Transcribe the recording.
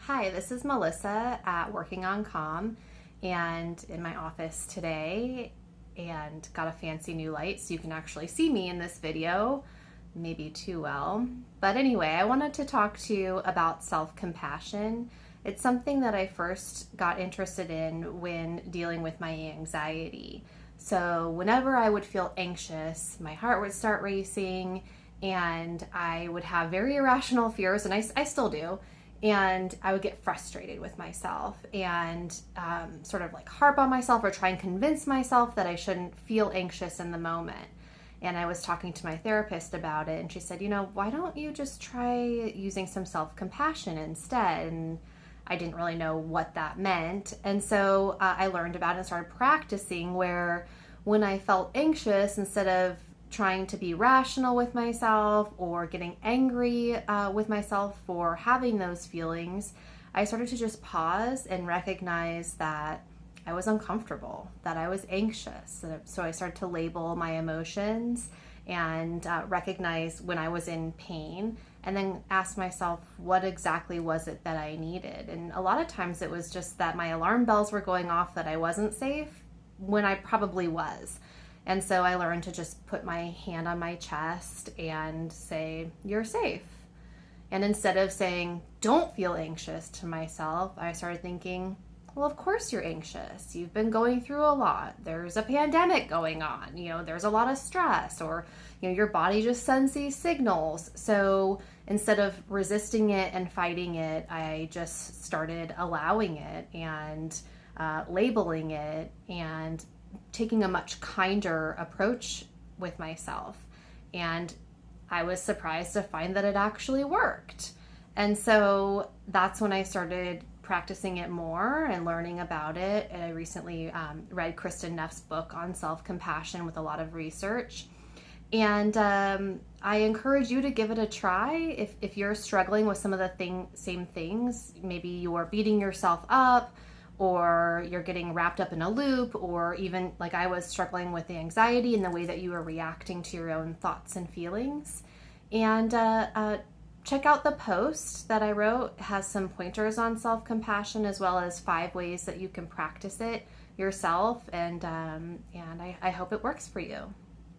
Hi, this is Melissa at Working on Calm and in my office today, and got a fancy new light so you can actually see me in this video, maybe too well. But anyway, I wanted to talk to you about self-compassion. It's something that I first got interested in when dealing with my anxiety. So whenever I would feel anxious, my heart would start racing and I would have very irrational fears, and I still do. And I would get frustrated with myself and sort of like harp on myself or try and convince myself that I shouldn't feel anxious in the moment. And I was talking to my therapist about it, and she said, why don't you just try using some self-compassion instead? And I didn't really know what that meant. And so I learned about it and started practicing, where when I felt anxious, instead of trying to be rational with myself or getting angry with myself for having those feelings, I started to just pause and recognize that I was uncomfortable, that I was anxious. So I started to label my emotions and recognize when I was in pain, and then ask myself, what exactly was it that I needed? And a lot of times it was just that my alarm bells were going off, that I wasn't safe when I probably was. And so I learned to just put my hand on my chest and say, you're safe. And instead of saying, don't feel anxious to myself, I started thinking, well, of course you're anxious. You've been going through a lot. There's a pandemic going on. There's a lot of stress, or, your body just sends these signals. So instead of resisting it and fighting it, I just started allowing it and labeling it and taking a much kinder approach with myself. And I was surprised to find that it actually worked. And so that's when I started practicing it more and learning about it. And I recently read Kristen Neff's book on self-compassion with a lot of research. And I encourage you to give it a try if you're struggling with some of the same things. Maybe you're beating yourself up, or you're getting wrapped up in a loop, or even like I was struggling with the anxiety and the way that you were reacting to your own thoughts and feelings. And check out the post that I wrote. It has some pointers on self-compassion, as well as 5 ways that you can practice it yourself. And I hope it works for you.